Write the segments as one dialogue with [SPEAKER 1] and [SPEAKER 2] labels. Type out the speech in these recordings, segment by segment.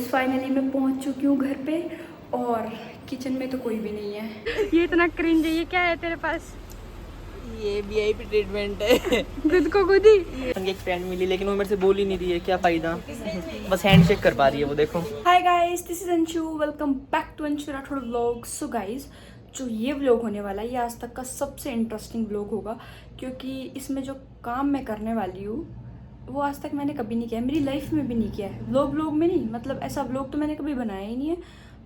[SPEAKER 1] Guys finally मैं पहुंच चुकी हूँ घर पे और किचन में तो कोई भी नहीं है।
[SPEAKER 2] ये इतना क्रिंज है। ये क्या है तेरे पास?
[SPEAKER 3] ये वीआईपी ट्रीटमेंट है।
[SPEAKER 2] खुद को खुद ही।
[SPEAKER 3] एक फ्रेंड मिली लेकिन वो मेरे से बोल ही नहीं रही है, क्या फायदा, बस हैंडशेक कर पा रही है वो, देखो।
[SPEAKER 1] Hi guys, this is Anshu, welcome back to Anshu Rathore vlog. So guys, जो ये व्लॉग होने वाला है ये आज तक का सबसे इंटरेस्टिंग व्लॉग होगा, क्योंकि इसमें जो काम मैं करने वाली हूँ वो आज तक मैंने कभी नहीं किया है, मेरी लाइफ में भी नहीं किया है। व्लॉग में नहीं, मतलब ऐसा व्लॉग तो मैंने कभी बनाया ही नहीं है,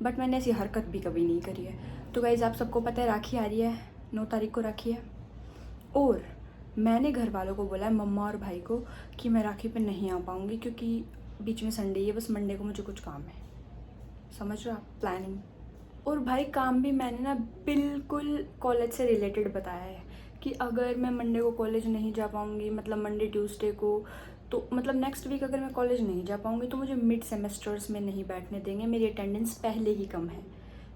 [SPEAKER 1] बट मैंने ऐसी हरकत भी कभी नहीं करी है। तो गाइस, आप सबको पता है राखी आ रही है, 9 तारीख को राखी है, और मैंने घर वालों को बोला है, मम्मा और भाई को, कि मैं राखी पे नहीं आ पाऊँगी क्योंकि बीच में संडे है, बस मंडे को मुझे कुछ काम है। समझ रहे हो आप? प्लानिंग। और भाई काम भी मैंने ना बिल्कुल कॉलेज से रिलेटेड बताया है कि अगर मैं मंडे को कॉलेज नहीं जा पाऊँगी, मतलब मंडे ट्यूसडे को, तो मतलब नेक्स्ट वीक अगर मैं कॉलेज नहीं जा पाऊँगी तो मुझे मिड सेमेस्टर्स में नहीं बैठने देंगे। मेरी अटेंडेंस पहले ही कम है,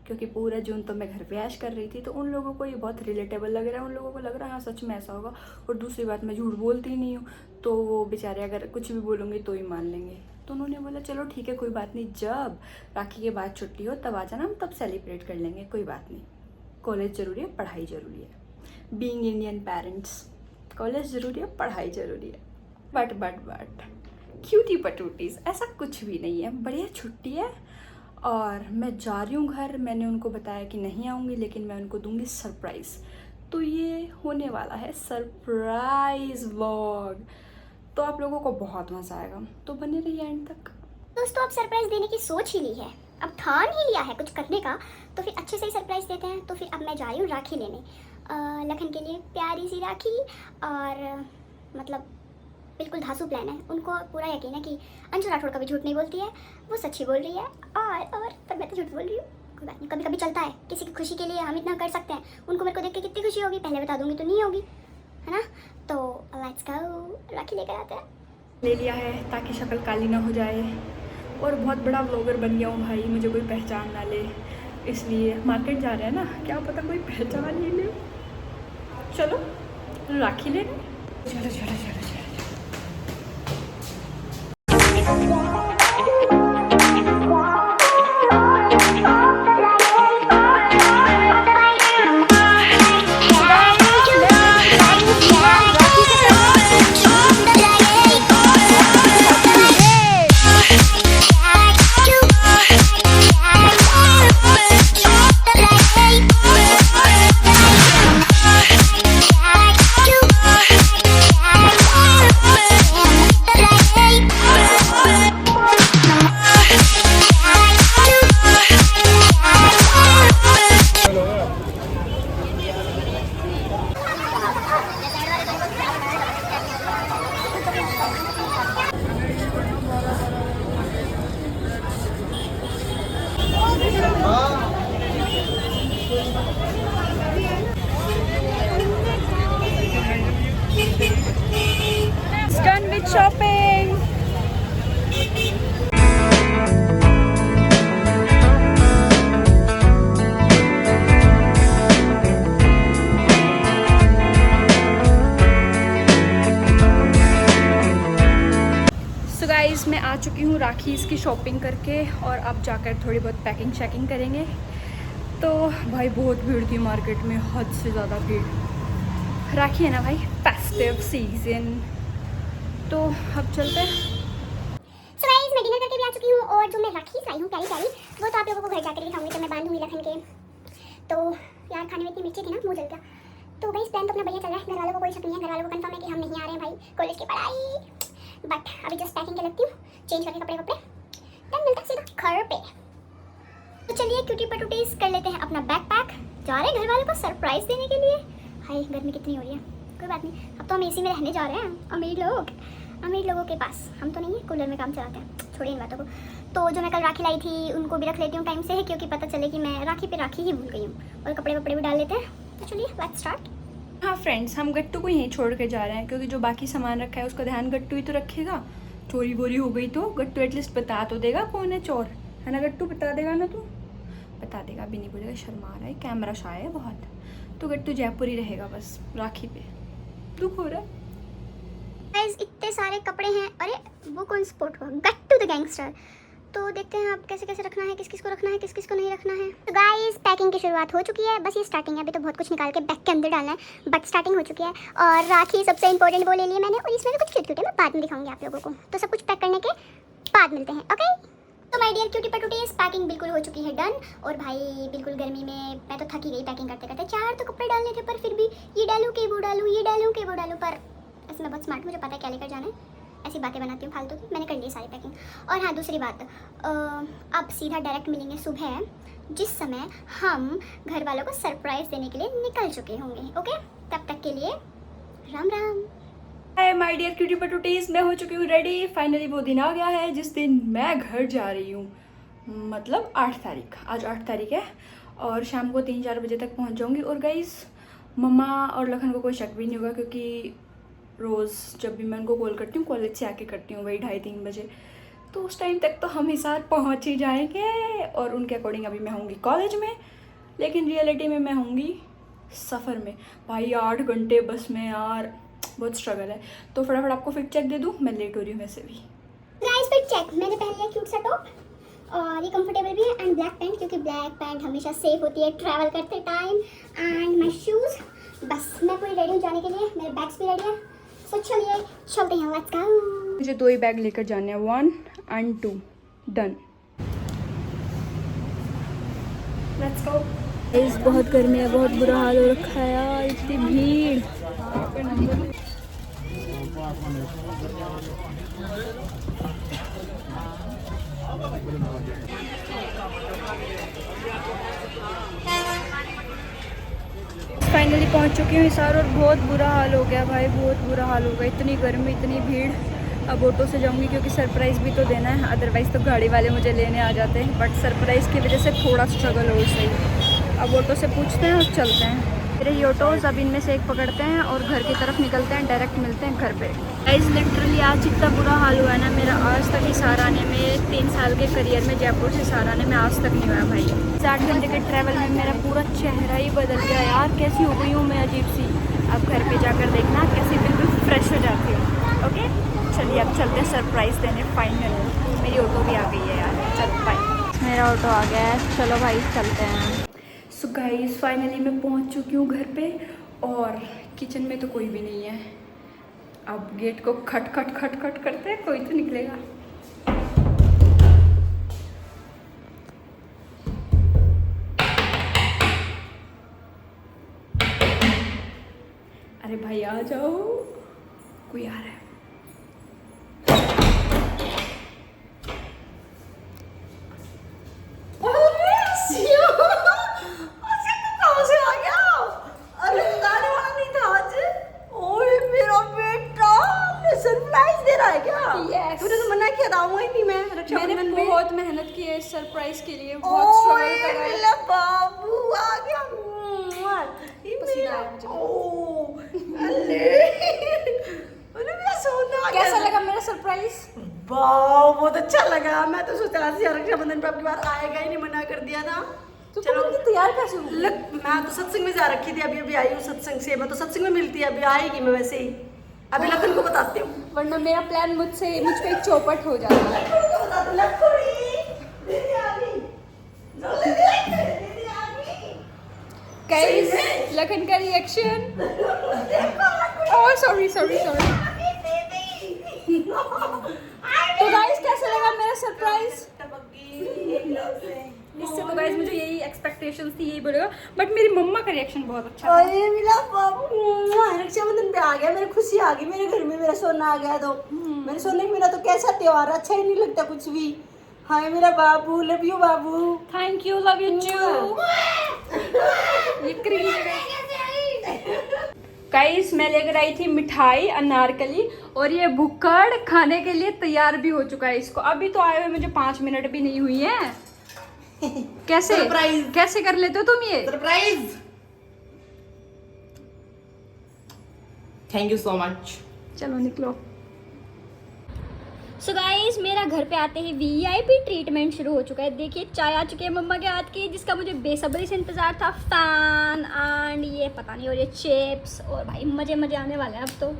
[SPEAKER 1] क्योंकि पूरा जून तो मैं घर पे ऐश कर रही थी। तो उन लोगों को ये बहुत रिलेटेबल लग रहा है, उन लोगों को लग रहा है हाँ सच में ऐसा होगा। और दूसरी बात, मैं झूठ बोलती ही नहीं हूँ, तो वो बेचारे अगर कुछ भी बोलूँगी तो ही मान लेंगे। तो उन्होंने बोला चलो ठीक है, कोई बात नहीं, जब राखी के बाद छुट्टी हो तब आ जाना, हम तब सेलिब्रेट कर लेंगे, कोई बात नहीं। कॉलेज ज़रूरी है, पढ़ाई ज़रूरी है। बीइंग इंडियन पेरेंट्स, कॉलेज ज़रूरी है, पढ़ाई ज़रूरी है। बट क्यूटी पटूटीज ऐसा कुछ भी नहीं है, बढ़िया छुट्टी है और मैं जा रही हूँ घर। मैंने उनको बताया कि नहीं आऊँगी, लेकिन मैं उनको दूंगी सरप्राइज़। तो ये होने वाला है सरप्राइज़ व्लॉग, तो आप लोगों को बहुत मज़ा आएगा, तो बने रहिए एंड तक।
[SPEAKER 4] दोस्तों, अब सरप्राइज देने की सोच ही ली है, अब ठान ही लिया है कुछ करने का, तो फिर अच्छे से ही सरप्राइज देते हैं। तो फिर अब मैं जा रही हूँ राखी लेने, लखन के लिए प्यारी सी राखी। और मतलब बिल्कुल धांसू प्लान है, उनको पूरा यकीन है कि अंशु राठौड़ कभी झूठ नहीं बोलती है, वो सच ही बोल रही है। और पर मैं तो झूठ बोल रही हूँ, कोई बात नहीं, कभी कभी चलता है। किसी की खुशी के लिए हम इतना कर सकते हैं, उनको मेरे को देख के कितनी खुशी होगी, पहले बता दूंगी तो नहीं होगी, है ना? तो लेट्स गो, राखी लेकर आते हैं।
[SPEAKER 1] ले लिया है ताकि शक्ल काली ना हो जाए, और बहुत बड़ा व्लॉगर बन गया हूँ भाई, मुझे कोई पहचान ना ले, इसलिए मार्केट जा रहे हैं ना, क्या पता कोई पहचान ही ले। चलो राखी ले, चलो चलो चलो चलो। Done with shopping. So guys, मैं आ चुकी हूँ राखी इसकी शॉपिंग करके, और अब जाकर थोड़ी बहुत पैकिंग शैकिंग करेंगे। तो भाई बहुत भीड़ थी मार्केट में, हद से ज़्यादा भीड़। राखी है ना भाई, फेस्टिव सीजन, तो अब चलते हैं।
[SPEAKER 4] सो गाइस, मैं डिनर करके भी आ चुकी हूँ, और जो मैं राखी लाई हूँ प्यारी प्यारी, वो तो आप लोगों को घर जाकर दिखाऊंगी जब मैं बांधूंगी लखन के। तो यार खाने में इतनी मिर्ची थी ना, मुंह जल गया। तो गाइस प्लान तो अपना बढ़िया चल रहा है, घर वालों को कोई शक नहीं है, घर वालों को कंफर्म है कि हम नहीं आ रहे हैं भाई, कॉलेज की पढ़ाई। बट अभी जस्ट पैकिंग कर लगती हूँ, चेंज करके कपड़े देन मिलता है सीधा घर पे। तो चलिए क्यूटी पटूटीज कर लेते हैं अपना बैग पैक, जा रहे हैं घर वालों को सरप्राइज देने के लिए। हाय गर्मी कितनी हो रही है, कोई बात नहीं, अब तो हम एसी में रहने जा रहे हैं, अमीर लोगों के पास। हम तो नहीं है, कूलर में काम चलाते हैं, छोड़िए इन बातों को। तो जो मैं कल राखी लाई थी उनको भी रख लेती हूँ टाइम से, क्योंकि पता चले कि मैं राखी पे राखी ही भूल गई हूँ, और कपड़े वपड़े भी डाल लेते हैं। तो चलिए लेट्स स्टार्ट।
[SPEAKER 1] हाँ फ्रेंड्स, हम गट्टू को यहीं छोड़ के जा रहे हैं, क्योंकि जो बाकी सामान रखा है उसका ध्यान गट्टू ही तो रखेगा। चोरी वोरी हो गई तो गट्टू एटलीस्ट बता तो देगा कौन है चोर, है ना गट्टू? बता देगा ना तू? बता देगा, अभी नहीं बोलेगा, शर्मा रहा है, कैमरा शाय है बहुत। तो गट्टू जयपुर ही रहेगा बस राखी पे। दुख हो रहा है
[SPEAKER 4] गाइस, इतने सारे कपड़े हैं। अरे वो कौन स्पोर्ट हुआ, गट्टू द गैंगस्टर। तो देखते हैं आप कैसे कैसे रखना है, किस किस को रखना है, किस किस को नहीं रखना है। तो गाइस पैकिंग की शुरुआत हो चुकी है, बस ये स्टार्टिंग है, अभी तो बहुत कुछ निकाल के बैग के अंदर डालना है, बट स्टार्टिंग हो चुकी है। और राखी सबसे इंपॉर्टेंट वो ले ली है मैंने, और इसमें भी कुछ क्यूट क्यूट है, मैं बाद में दिखाऊंगी आप लोगों को। तो सब कुछ पैक करने के बाद मिलते हैं, ओके। तो माय डियर क्यूटी पटूटीज, पैकिंग बिल्कुल हो चुकी है डन। और भाई बिल्कुल गर्मी में मैं तो थक ही गई पैकिंग करते करते। 4 तो कपड़े डालने थे, पर फिर भी ये डालूँ कि वो डालूँ, ये डालूँ कि वो डालूँ, पर ऐसे मैं बहुत स्मार्ट, मुझे पता है क्या लेकर जाना है, ऐसी बातें बनाती हूँ फालतू की। मैंने कर ली सारी पैकिंग। और हाँ दूसरी बात, अब सीधा डायरेक्ट मिलेंगे सुबह, जिस समय हम घर वालों को सरप्राइज़ देने के लिए निकल चुके होंगे, ओके। तब तक के लिए Ram Ram.
[SPEAKER 1] Hi my dear cutie patooties, मैं हो चुकी हूँ रेडी। फाइनली वो दिन आ गया है जिस दिन मैं घर जा रही हूँ, मतलब 8 तारीख। आज 8 तारीख है और शाम को 3-4 बजे तक पहुँच जाऊँगी। और गाइस मम्मा और लखन को कोई शक भी नहीं होगा, क्योंकि रोज़ जब भी मैं उनको कॉल करती हूँ, कॉलेज से आके करती हूँ, वही 2:30-3 बजे, तो उस टाइम तक तो हम ही साथ पहुँच ही जाएंगे। और उनके अकॉर्डिंग अभी मैं होंगी कॉलेज में, लेकिन रियलिटी में मैं होंगी सफ़र में। भाई 8 घंटे बस में यार, बहुत स्ट्रगल है। तो फटाफट आपको फिट चेक दे दूँ, मैं लेट हो रही हूँ वैसे भी।
[SPEAKER 4] गाइस फिट चेक, मैंने पहन लिया क्यूट सा टॉप, और ये कंफर्टेबल भी है, एंड ब्लैक पैंट, क्योंकि ब्लैक पैंट हमेशा सेफ होती है ट्रैवल करते टाइम। एंड माय शूज़, बस मैं पूरी रेडी हूँ जाने के लिए, मेरे बैग्स भी रेडी है। सो चलिए चलते हैं, लेट्स गो।
[SPEAKER 1] मुझे 2 ही बैग लेकर जाने हैं, 1 and 2, डन। Let's go. इस बहुत गर्मी है, बहुत बुरा हाल हो रखा है यार, इतनी भीड़। फाइनली पहुंच चुकी हूँ हिसार, और बहुत बुरा हाल हो गया भाई, बहुत बुरा हाल हो गया। इतनी गर्मी, इतनी भीड़। अब ऑटो से जाऊंगी क्योंकि सरप्राइज़ भी तो देना है, अदरवाइज़ तो गाड़ी वाले मुझे लेने आ जाते हैं, बट सरप्राइज़ की वजह से थोड़ा स्ट्रगल हो सही। अब ऑटो से पूछते हैं और चलते हैं। मेरे ये ऑटोज़ अब इनमें से एक पकड़ते हैं और घर की तरफ निकलते हैं, डायरेक्ट मिलते हैं घर पे। गाइस लिटरली आज इतना बुरा हाल हुआ है ना मेरा, आज तक हिसार आने में, 3 साल के करियर में जयपुर से हिसार आने में आज तक नहीं हुआ भाई। 8 घंटे के ट्रैवल में मेरा पूरा चेहरा ही बदल गया यार, कैसी हो गई हूँ मैं, अजीब सी। अब घर पे जाकर देखना कैसे बिल्कुल फ्रेश हो जाती हूँ, ओके। चलिए अब चलते हैं सरप्राइज़ देने। फाइनल मेरी ऑटो भी आ गई है यार, चल बाय। मेरा ऑटो आ गया है, चलो भाई चलते हैं। सो गाइस फाइनली मैं पहुंच चुकी हूँ घर पे, और किचन में तो कोई भी नहीं है। अब गेट को खट खट खट खट करते हैं, कोई तो निकलेगा। अरे भाई आ जाओ, कोई आ रहा है। मैंने बहुत मेहनत की है इस सरप्राइज के लिए, बहुत स्ट्रगल करा है।
[SPEAKER 5] मेरा बाबू आ गया,
[SPEAKER 1] पसीना आया मुझे।
[SPEAKER 5] मेरा सोना
[SPEAKER 1] कैसा लगा मेरा सरप्राइज?
[SPEAKER 5] वाह बहुत अच्छा लगा। मैं तो सोचा था रक्षाबंधन पे आपकी बार आएगा ही नहीं, मना कर दिया था।
[SPEAKER 1] तो चलो तैयार कैसे हुई?
[SPEAKER 5] मैं तो सत्संग में जा रखी थी, अभी अभी आई हूँ सत्संग से। मैं तो सत्संग में मिलती है, अभी आएगी मैं वैसे ही। अभी लखन को बताती हूँ,
[SPEAKER 1] वरना मेरा प्लान मुझ पे एक चौपट हो जाता है। गाइस लखन का रिएक्शन, ओह सॉरी। तो गाइस कैसा लगा मेरा सरप्राइज? इससे तो गाइस मुझे यही एक्सपेक्टेशंस थी, यही बोलेगा, बट मेरी मम्मा का रिएक्शन बहुत अच्छा था।
[SPEAKER 5] अरे मेरा बाबू रक्षाबंधन पे आ गया, मेरी खुशी आ गई, मेरे घर में मेरा सोना आ गया। तो मेरे सोने के बिना तो कैसा त्योहार, अच्छा ही नहीं लगता कुछ भी। हाय मेरा बाबू, लव यू बाबू।
[SPEAKER 1] Thank you, love you too. ये क्रीम गाइस मैं लेकर आई थी मिठाई अनारकली, और ये भुक्कड़ खाने के लिए तैयार भी हो चुका है इसको। अभी तो आए हुए मुझे 5 मिनट भी नहीं हुई है। कैसे
[SPEAKER 5] सरप्राइज
[SPEAKER 1] कैसे कर लेते हो तुम ये
[SPEAKER 5] surprise?
[SPEAKER 3] Thank you so much.
[SPEAKER 1] चलो निकलो।
[SPEAKER 4] सो गाइस मेरा घर पे आते ही वीआईपी ट्रीटमेंट शुरू हो चुका है। देखिए चाय आ चुकी है मम्मा के हाथ की, जिसका मुझे बेसब्री से इंतजार था। फैन एंड ये पता नहीं, और ये चिप्स, और भाई मजे आने वाले हैं अब तो।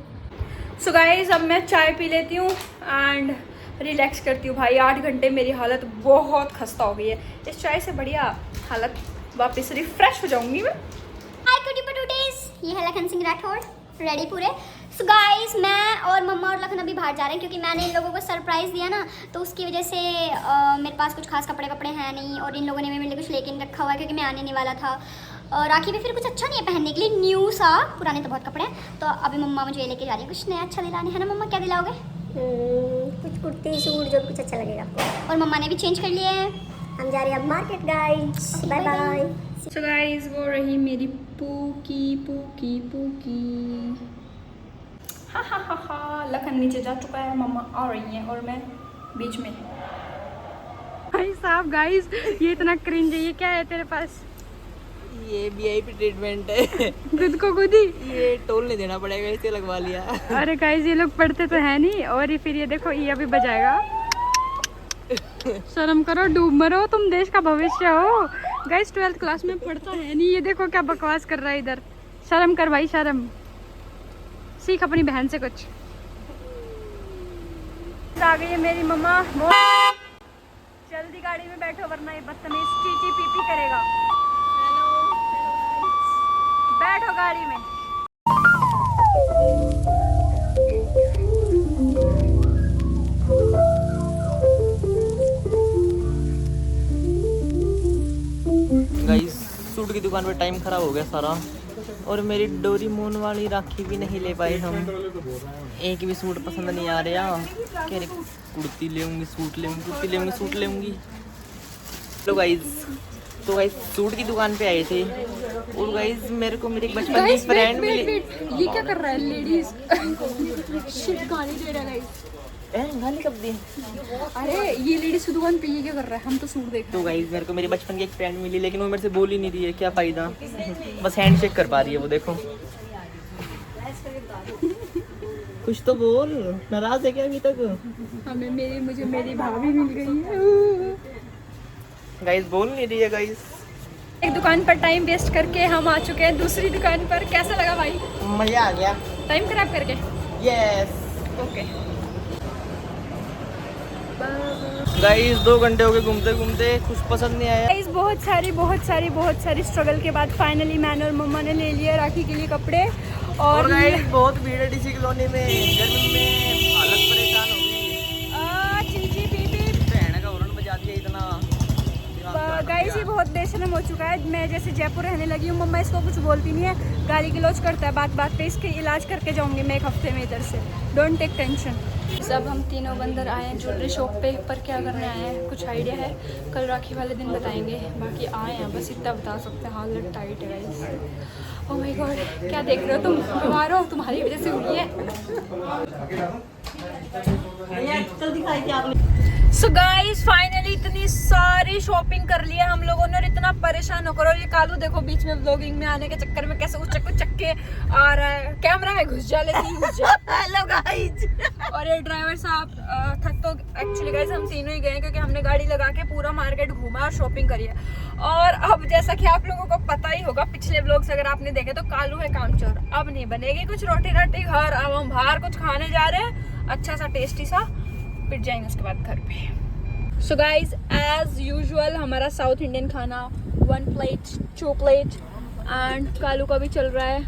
[SPEAKER 1] सो गाइस अब मैं चाय पी लेती हूँ, एंड रिलैक्स करती हूँ भाई। 8 घंटे मेरी हालत बहुत खस्ता हो गई है। इस चाय से बढ़िया हालत वापस रिफ्रेश हो जाऊंगी मैं।
[SPEAKER 4] हाय कुटी पटूटीज, ये है लखन सिंह राठौड़, रेडी पूरे। सो गाइस, मैं और मम्मा और लखन अभी बाहर जा रहे हैं क्योंकि मैंने इन लोगों को सरप्राइज़ दिया ना, तो उसकी वजह से मेरे पास कुछ खास कपड़े हैं नहीं, और इन लोगों ने मेरे लिए कुछ लेके नहीं रखा हुआ है क्योंकि मैं आने नहीं वाला था। और राखी भी फिर कुछ अच्छा नहीं है पहनने के लिए, न्यू सा, पुराने तो बहुत कपड़े हैं। तो अभी मम्मा मुझे ये लेके जा रही है, कुछ नया अच्छा दिलाने, है ना मम्मा? क्या दिलाओगे?
[SPEAKER 6] कुछ कुर्ती सूट जो भी कुछ अच्छा लगेगा आपको।
[SPEAKER 4] और मम्मा ने भी चेंज कर लिया है।
[SPEAKER 6] हम जा रहे हैं अब market guys, bye bye.
[SPEAKER 1] So guys, वो रही मेरी पूकी पूकी पूकी। हा लखन नीचे जा चुका है, मम्मा आ रही हैं और मैं बीच में।
[SPEAKER 2] भाई साहब गाइस, ये इतना क्रिंज है। ये क्या है तेरे पास?
[SPEAKER 3] ये वीआईपी ट्रीटमेंट है।
[SPEAKER 2] खुद को खुद ही
[SPEAKER 3] ये टोल नहीं देना पड़ेगा, इसे लगवा लिया।
[SPEAKER 2] अरे गाइस, ये लोग पढ़ते तो है नहीं, और ये फिर ये देखो, ये अभी बजाएगा। शर्म करो, डूब मरो, तुम देश का भविष्य हो। गाइस 12th क्लास में पढ़ता है नहीं, ये देखो क्या बकवास कर रहा है इधर। शर्म कर भाई, शर्म सीख अपनी बहन से कुछ। आ गई है मेरी मम्मा। जल्दी गाड़ी में बैठो वरना ये बदतमीज चीची पीपी करेगा। बैठो गाड़ी में।
[SPEAKER 3] गाइस, सूट की दुकान पे टाइम खराब हो गया सारा, और मेरी डोरीमोन वाली राखी भी नहीं ले पाए हम। एक भी सूट पसंद नहीं आ रहा। कह रहे कुर्ती लेंगी, सूट लेंगी, कुर्ती लेंगी, सूट लेंगी। तो गाइस सूट की दुकान पे आए थे, और गाइस मेरे को मेरी एक बचपन की फ्रेंड मिली।
[SPEAKER 1] ये क्या कर रहा है लेडीज? शिट, गाली दे रहा है गाइस।
[SPEAKER 3] गाली कब दी?
[SPEAKER 1] अरे ये लेडीज की दुकान पे ये क्या कर रहा है? हम तो सूट देख
[SPEAKER 3] तो गाइस मेरे को मेरी बचपन की एक फ्रेंड मिली, लेकिन वो मेरे से बोल ही नहीं रही है, क्या फायदा। बस हैंडशेक कर पा रही है वो, देखो। कुछ तो बोल, नाराज है क्या अभी तक?
[SPEAKER 1] हमें मुझे मेरी भाभी मिल गई है।
[SPEAKER 3] गाइस बोल नहीं रही है गाइस।
[SPEAKER 1] एक दुकान पर टाइम वेस्ट करके हम आ चुके हैं दूसरी दुकान पर। कैसा लगा भाई?
[SPEAKER 3] मजा आ गया।
[SPEAKER 1] टाइम खराब करके?
[SPEAKER 3] यस।
[SPEAKER 1] ओके
[SPEAKER 3] गाइस 2 घंटे हो गए घूमते घूमते, कुछ पसंद नहीं आया।
[SPEAKER 1] गाइस बहुत सारी स्ट्रगल के बाद फाइनली मैंने और मम्मा ने ले लिया राखी के लिए कपड़े।
[SPEAKER 3] और गाइस बहुत भीड़ है डीसी कॉलोनी में, गर्मी में हालत परेशान हो गई।
[SPEAKER 1] चीची पीपी
[SPEAKER 3] भैन का हॉर्न बजा दिया इतना।
[SPEAKER 1] गाइस ये बहुत बेशरम हो चुका है। मैं जैसे जयपुर रहने लगी हूँ, मम्मा इसको कुछ बोलती नहीं है, गाली गलौज करता है बात पे। इसके इलाज करके जाऊंगी मैं 1 हफ्ते में इधर से, डोंट टेक टेंशन। सब हम तीनों बंदर आए हैं ज्वेलरी शॉप पे, पर क्या करने आए हैं कुछ आइडिया है, कल राखी वाले दिन बताएंगे। बाकी आए हैं, बस इतना बता सकते हैं, हालत टाइट है गाइस। ओह माय गॉड, क्या देख रहे हो तुम? बीमार हो, तुम्हारी वजह से हुई है। सो गाइस फाइनली इतनी सारी शॉपिंग कर ली है हम लोगों ने, और इतना परेशान होकर। और ये कालू देखो बीच में व्लॉगिंग में आने के चक्कर में कैसे उचक के आ रहा है, कैमरा में घुस जा लेती घुस जा। Hello guys. और ये ड्राइवर साहब थक तो एक्चुअली गाइस हम तीनों ही गए हैं, क्योंकि हमने गाड़ी लगा के पूरा मार्केट घूमा और शॉपिंग करी है। और अब जैसा कि आप लोगों को पता ही होगा, पिछले व्लॉग्स अगर आपने देखे तो कालू है कामचोर। अब नहीं बनेगी कुछ रोटी राटी घर, अब हम बाहर कुछ खाने जा रहे हैं अच्छा सा टेस्टी सा, फिर जाएंगे उसके बाद घर पे। सो गाइज एज यूजुअल हमारा साउथ इंडियन खाना 1 प्लेट 2 प्लेट एंड कालू का भी चल रहा है।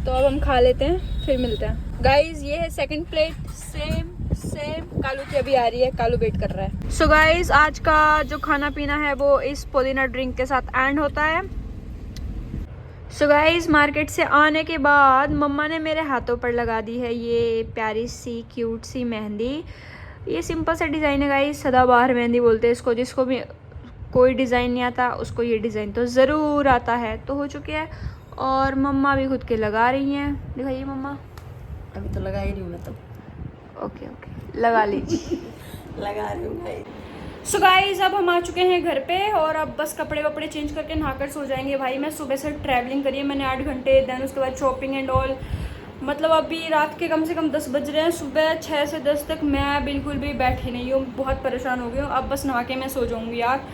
[SPEAKER 1] तो अब हम खा लेते हैं, फिर मिलते हैं। गाइज ये है 2nd प्लेट, सेम कालू की अभी आ रही है, कालू वेट कर रहा है। सो गाइज आज का जो खाना पीना है वो इस पुदीना ड्रिंक के साथ एंड होता है। सो गाइज मार्केट से आने के बाद मम्मा ने मेरे हाथों पर लगा दी है ये प्यारी सी क्यूट सी मेहंदी। ये सिंपल सा डिज़ाइन है गाइज, सदाबहार मेहंदी बोलते हैं इसको। जिसको भी कोई डिज़ाइन नहीं आता उसको ये डिज़ाइन तो ज़रूर आता है। तो हो चुकी है, और मम्मा भी खुद के लगा रही हैं। दिखाइए मम्मा।
[SPEAKER 5] अभी तो लगा ही रही हूँ मैं तो।
[SPEAKER 1] ओके लगा लीजिए।
[SPEAKER 5] लगा रही हूँ भाई।
[SPEAKER 1] सो गाइज अब हम आ चुके हैं घर पे, और अब बस कपड़े वपड़े चेंज करके नहाकर सो जाएंगे। भाई मैं सुबह से ट्रैवलिंग करी है मैंने 8 घंटे, देन उसके बाद शॉपिंग एंड ऑल। मतलब अभी रात के कम से कम 10 बज रहे हैं, सुबह 6 से 10 तक मैं बिल्कुल भी बैठी नहीं हूँ, बहुत परेशान हो गई हूँ। अब बस नहा के मैं सो जाऊँगी यार।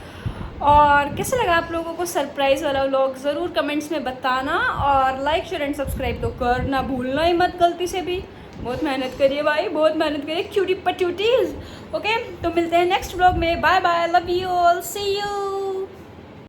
[SPEAKER 1] और कैसा लगा आप लोगों को सरप्राइज़ वाला व्लॉग ज़रूर कमेंट्स में बताना, और लाइक शेयर एंड सब्सक्राइब तो करना भूलना ही मत गलती से भी। बहुत मेहनत करिए भाई, बहुत मेहनत करिए क्यूटी पट्यूटीज। ओके, तो मिलते हैं नेक्स्ट व्लॉग में। Bye bye, love you all, see you.